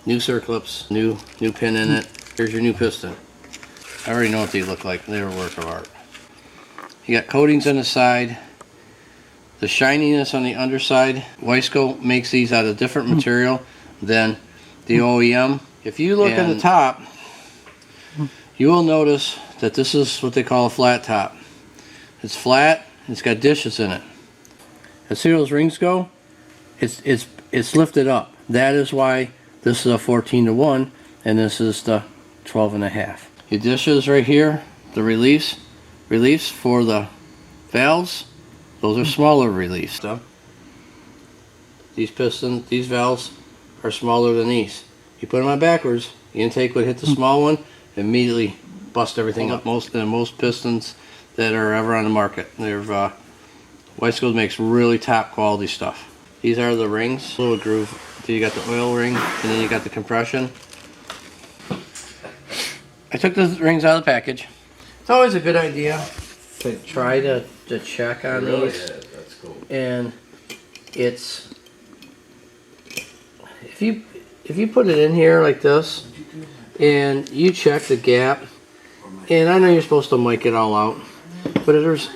new circlips, new pin in it. Here's your new piston. I already know what they look like. They're a work of art. You got coatings on the side. The shininess on the underside. Wiseco makes these out of different material than the OEM. If you look at the top, you will notice that this is what they call a flat top. It's flat. It's got dishes in it. And see those rings go? It's lifted up. That is why this is a 14-to-1 and this is the 12.5. Your dishes right here, the reliefs for the valves, those are smaller reliefs. These pistons, these valves are smaller than these. You put them on backwards, the intake would hit the small one, immediately bust everything up. Most pistons that are ever on the market. Wiseco makes really top quality stuff. These are the rings, little groove. So you got the oil ring, and then you got the compression. I took the rings out of the package. It's always a good idea to try to check on these. That's cool. And it's if you put it in here like this, and you check the gap, and I know you're supposed to mic it all out, but if there's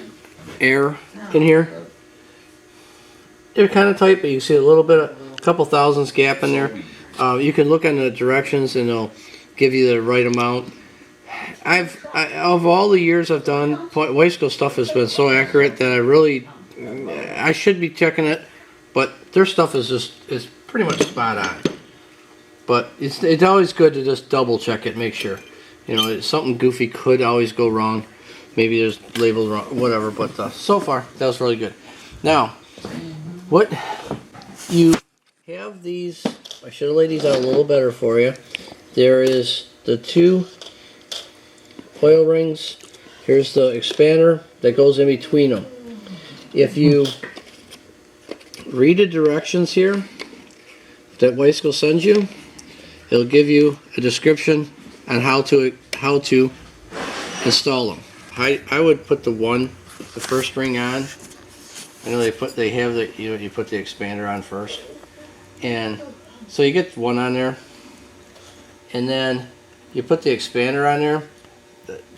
air in here, they're kind of tight, but you see a little bit, a couple thousandths gap in there. You can look on the directions and it'll give you the right amount. Of all the years I've done, Wiseco stuff has been so accurate that I should be checking it, but their stuff is pretty much spot on. But it's always good to just double check it, make sure. You know, something goofy could always go wrong. Maybe there's labeled wrong, whatever. But so far, that was really good. Now, what you have these, I should have laid these out a little better for you. There is the two oil rings. Here's the expander that goes in between them. If you read the directions here that Wiseco sends you, it'll give you a description on how to install them. I would put the first ring on. I know you put the expander on first, and so you get one on there, and then you put the expander on there.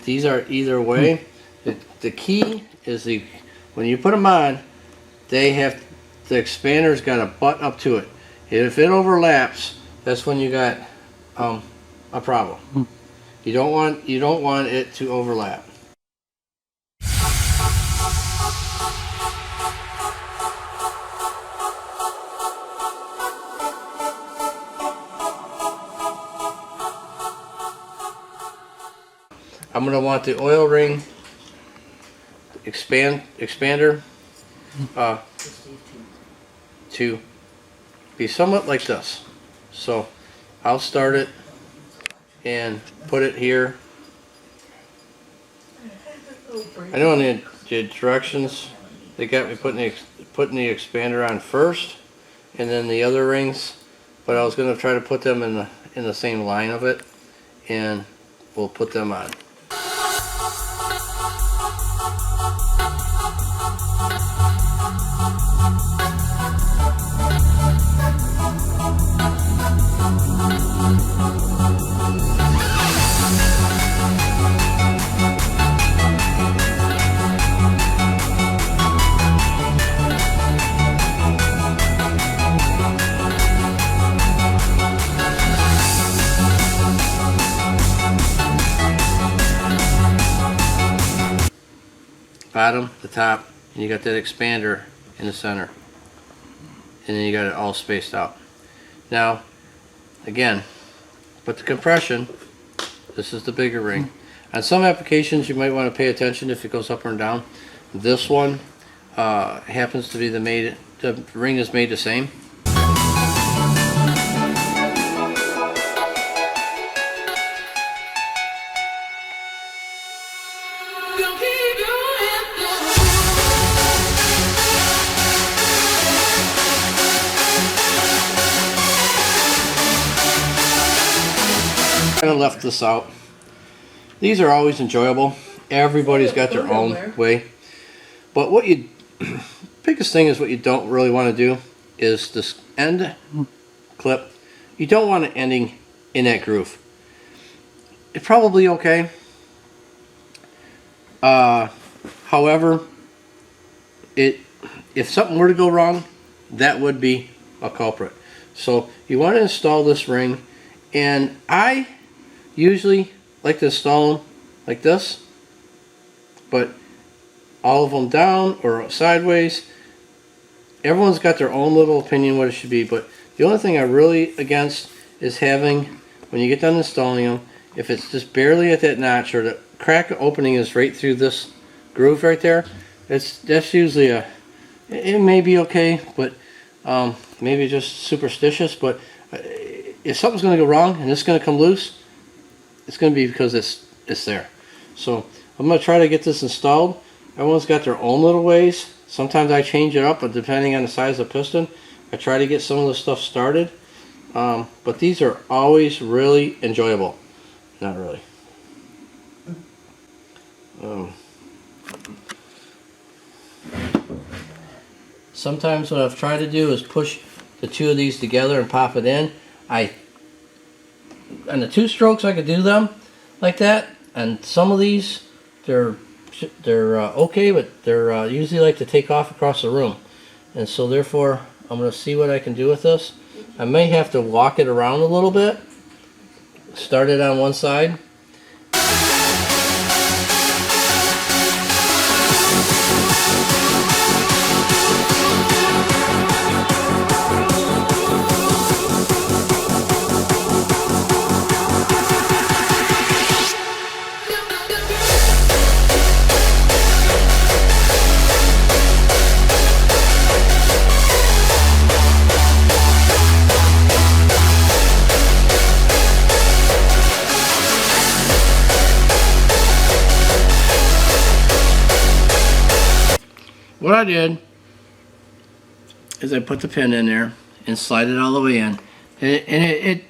These are either way. The key is when you put them on, the expander's got a butt up to it. If it overlaps, that's when you got a problem. You don't want it to overlap. I'm going to want the oil ring expander to be somewhat like this. So I'll start it and put it here. I know in the directions they got me putting the expander on first and then the other rings, but I was going to try to put them in the same line of it, and we'll put them on. Bottom, the top, and you got that expander in the center, and then you got it all spaced out. Now again, put the compression, this is the bigger ring. On some applications you might want to pay attention if it goes up or down. This one happens to be the ring is made the same. Kind of left this out. These are always enjoyable. Everybody's got their own way. But biggest thing is what you don't really want to do is this end clip. you don't want it ending in that groove. It's probably okay. However, if something were to go wrong, that would be a culprit. So you want to install this ring, and I usually like to install them like this, but all of them down or sideways. Everyone's got their own little opinion what it should be, but the only thing I'm really against is having, when you get done installing them, if it's just barely at that notch or the crack opening is right through this groove right there, that's usually it may be okay, but maybe just superstitious. But if something's going to go wrong and it's going to come loose, it's going to be because it's there. So I'm going to try to get this installed. Everyone's got their own little ways. Sometimes I change it up, but depending on the size of the piston, I try to get some of the stuff started. But these are always really enjoyable. Not really. Sometimes what I've tried to do is push the two of these together and pop it in. On the 2 strokes I could do them like that, and some of these they're okay, but they're usually like to take off across the room, and so therefore I'm going to see what I can do with this. I may have to walk it around a little bit, start it on one side. What I did is I put the pin in there and slide it all the way in, and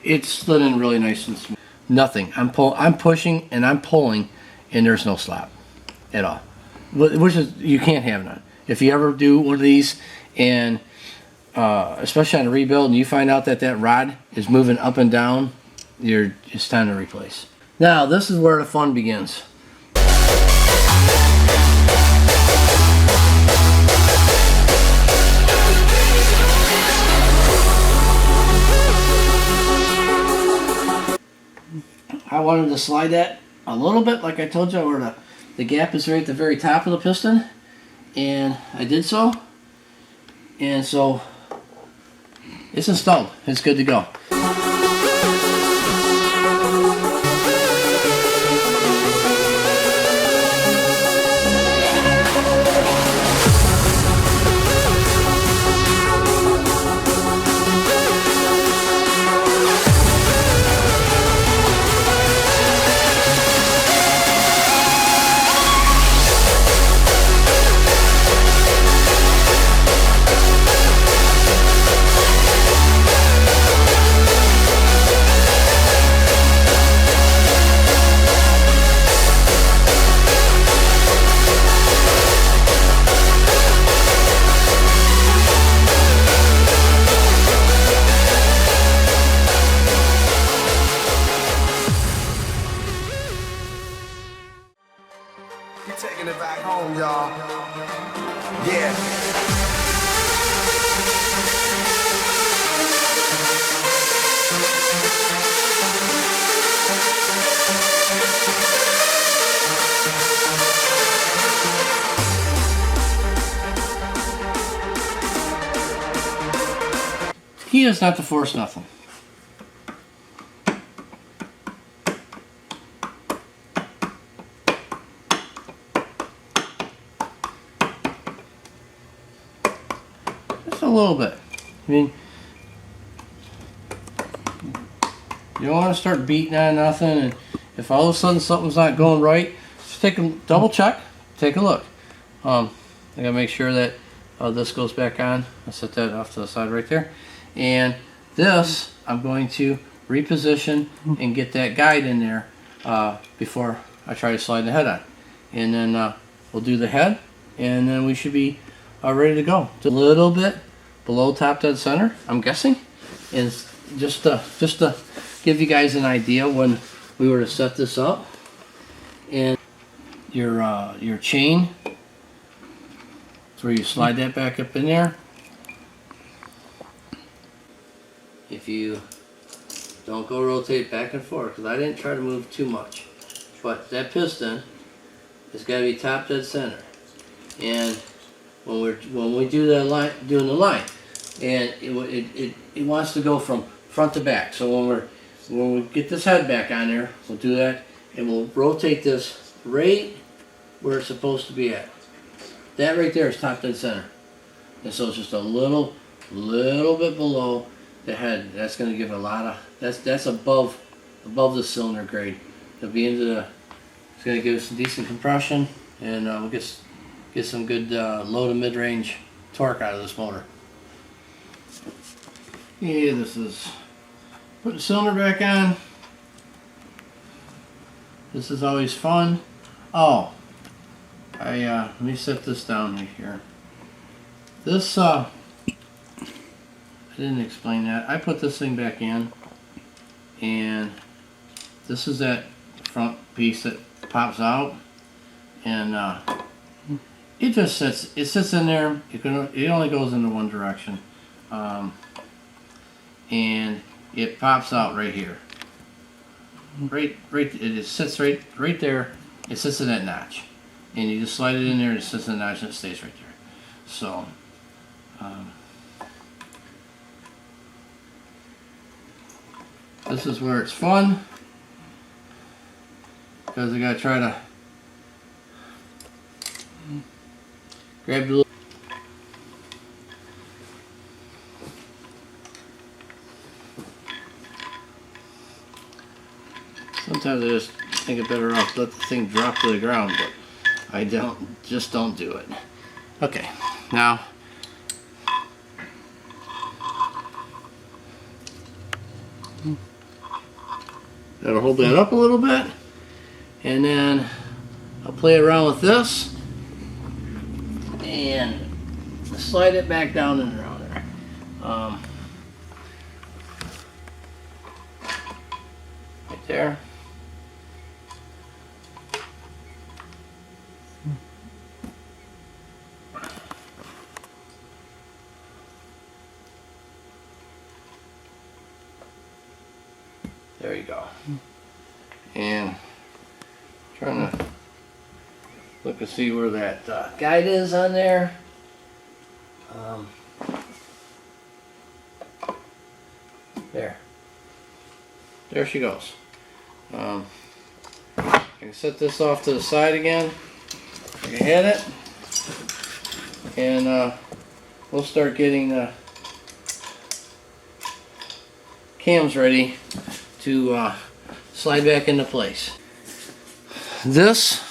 it slid in really nice and smooth. Nothing. I'm pushing and I'm pulling, and there's no slap at all. Which is, you can't have none. If you ever do one of these, and especially on a rebuild, and you find out that rod is moving up and down, it's time to replace. Now this is where the fun begins. I wanted to slide that a little bit, like I told you, where the gap is right at the very top of the piston, and I did so, and so it's installed. It's good to go. Taking it back home, y'all. Yeah. The key is not to force nothing. A little bit. I mean, you don't want to start beating on nothing, and if all of a sudden something's not going right, just double check, take a look. I gotta make sure that this goes back on. I'll set that off to the side right there, and this I'm going to reposition and get that guide in there before I try to slide the head on, and then we'll do the head, and then we should be ready to go. Just a little bit below top dead center, I'm guessing, is just to give you guys an idea when we were to set this up, and your chain, so where you slide that back up in there. If you don't go rotate back and forth, because I didn't try to move too much, but that piston has got to be top dead center. And when we do the line, and it wants to go from front to back. So when we get this head back on there, we'll do that, and we'll rotate this right where it's supposed to be at. That right there is top dead center, and so it's just a little bit below the head. That's going to give a lot of that's above the cylinder grade. It'll be into the. It's going to give us some decent compression, and we'll get some good low to mid range torque out of this motor. Yeah, this is put the cylinder back on. This is always fun. Oh, let me set this down right here. This I didn't explain that. I put this thing back in, and this is that front piece that pops out, and it just sits. It sits in there. It only goes into one direction, and it pops out right here. Right. It sits right there. It sits in that notch, and you just slide it in there, and it sits in the notch, and it stays right there. So. This is where it's fun, because I gotta try to grab the little. Sometimes I just think it better off let the thing drop to the ground, but I don't do it. Okay, now. That'll hold that up a little bit, and then I'll play around with this and slide it back down and around there. Right there. There you go. And trying to look and see where that guide is on there. There she goes. I can set this off to the side again. I can hit it, and we'll start getting the cams ready to slide back into place. This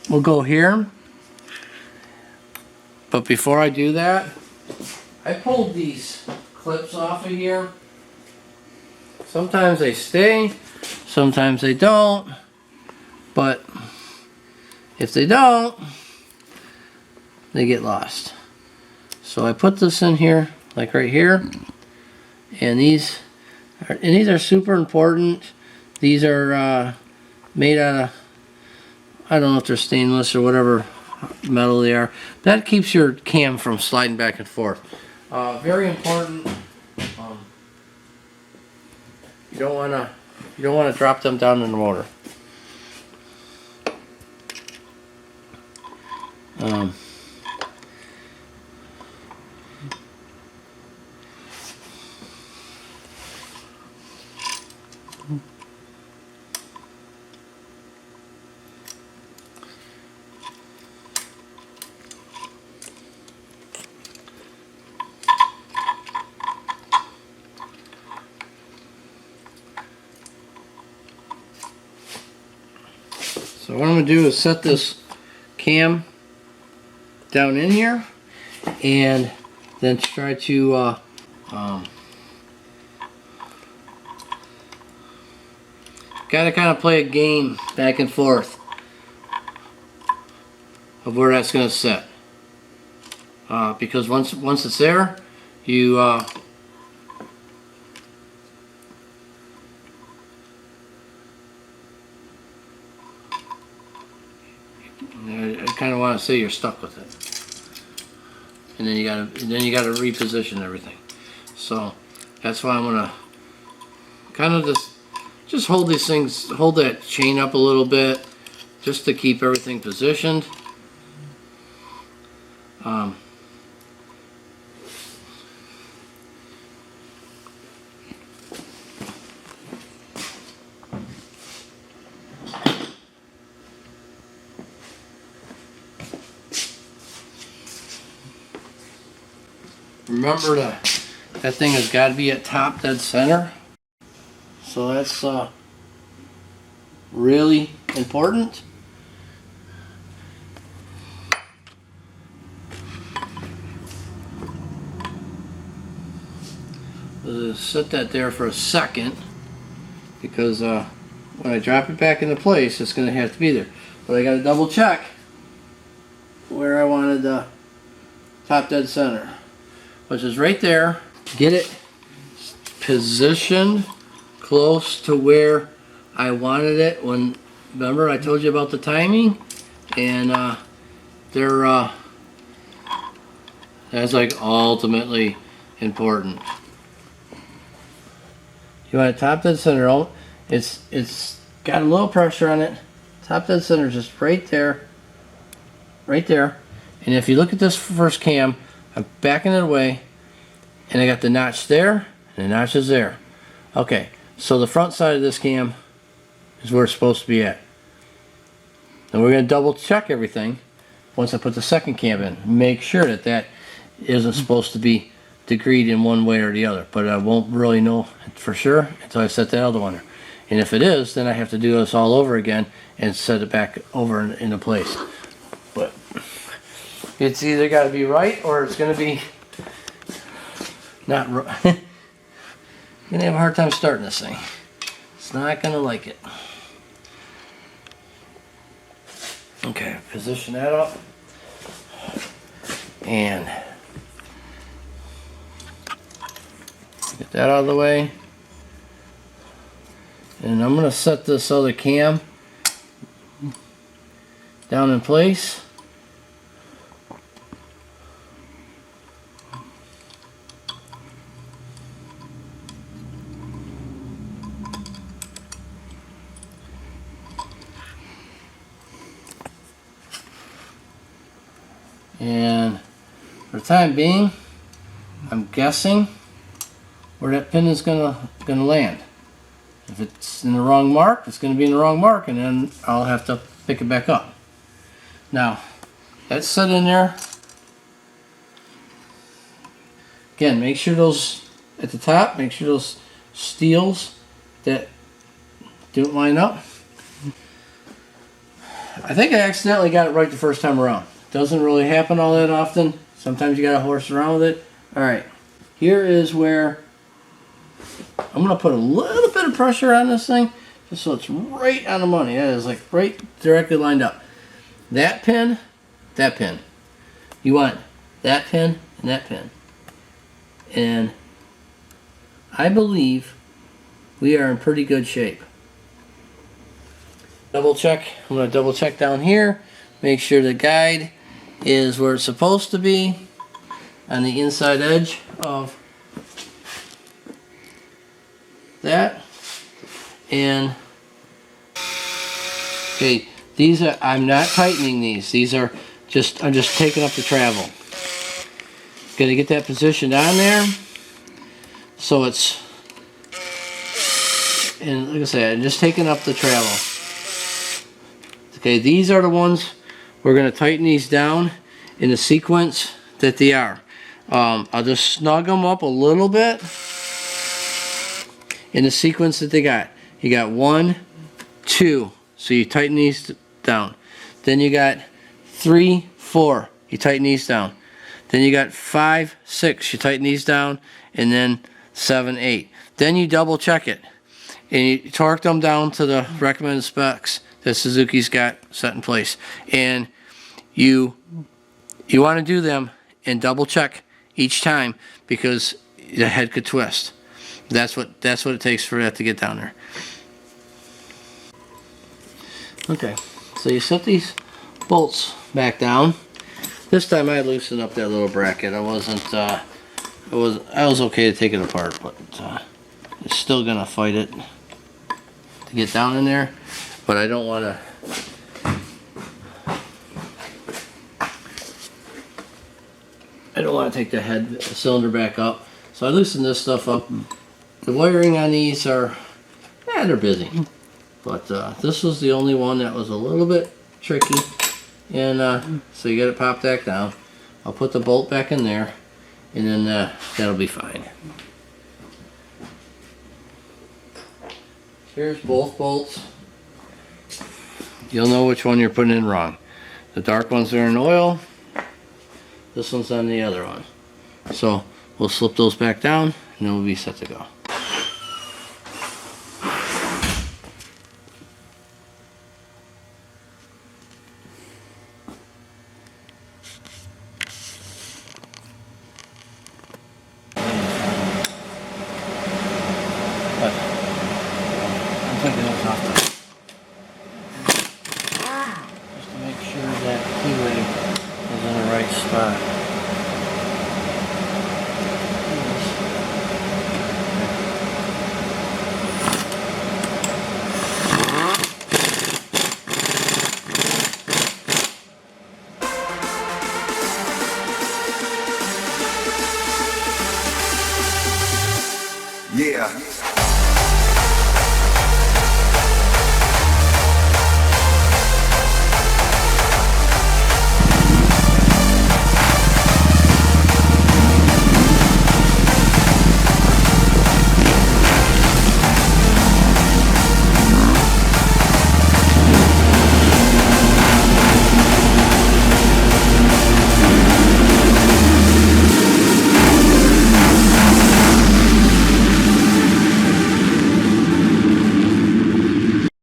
will go here, but before I do that, I pulled these clips off of here. Sometimes they stay, sometimes they don't, but if they don't, they get lost. So I put this in here, like right here, and these are super important. These are made out of, I don't know if they're stainless or whatever metal they are. That keeps your cam from sliding back and forth. Very important. You don't want to drop them down in the motor. So what I'm going to do is set this cam down in here, and then try to gotta kind of play a game back and forth of where that's going to sit, because once it's there, you kind of want to say you're stuck with it, and then you gotta reposition everything. So that's why I'm gonna kind of just hold these things, hold that chain up a little bit, just to keep everything positioned. Remember that thing has got to be at top dead center. So that's really important. Set that there for a second, because when I drop it back into place, it's going to have to be there. But I got to double check where I wanted the top dead center, which is right there. Get it positioned close to where I wanted it. When, remember I told you about the timing, and that's like ultimately important. You want to top dead center. It's got a little pressure on it. Top dead center is just right there, right there. And if you look at this first cam, I'm backing it away, and I got the notch there, and the notch is there. Okay, so the front side of this cam is where it's supposed to be at. And we're going to double check everything once I put the second cam in. Make sure that that isn't supposed to be degreed in one way or the other, but I won't really know for sure until I set that other one there. And if it is, then I have to do this all over again and set it back over into place. But it's either got to be right, or it's going to be not right. You're going to have a hard time starting this thing. It's not going to like it. Okay, position that up. And get that out of the way. And I'm going to set this other cam down in place. And for the time being, I'm guessing where that pin is gonna land. If it's in the wrong mark, it's gonna be in the wrong mark, and then I'll have to pick it back up. Now, that's set in there. Again, make sure those at the top, make sure those steels that don't line up. I think I accidentally got it right the first time around. Doesn't really happen all that often. Sometimes you gotta horse around with it. Alright, here is where I'm gonna put a little bit of pressure on this thing, just so it's right on the money. That is like right directly lined up. That pin, that pin. You want that pin and that pin. And I believe we are in pretty good shape. Double check. I'm gonna double check down here. Make sure the guide is where it's supposed to be on the inside edge of that. And okay, these are, I'm not tightening these. These are just, I'm just taking up the travel. Gonna get that positioned on there so it's, and like I said, I'm just taking up the travel. Okay, these are the ones we're going to tighten these down in the sequence that they are. I'll just snug them up a little bit in the sequence that they got. You got 1, 2, so you tighten these down. Then you got 3, 4, you tighten these down. Then you got 5, 6, you tighten these down, and then 7, 8. Then you double check it, and you torque them down to the recommended specs that Suzuki's got set in place. And you want to do them and double check each time, because the head could twist. That's what it takes for that to get down there. Okay, so you set these bolts back down. This time I loosened up that little bracket. I wasn't, I was okay to take it apart, but it's still gonna fight it to get down in there. But I don't want to. I don't want to take the cylinder back up. So I loosened this stuff up. The wiring on these are, they're busy. But this was the only one that was a little bit tricky. And so you got to pop that down. I'll put the bolt back in there, and then that'll be fine. Here's both bolts. You'll know which one you're putting in wrong. The dark ones are in oil. This one's on the other one. So we'll slip those back down, and then we'll be set to go. But I'm taking those off just to make sure that keyway is in the right spot. Yeah.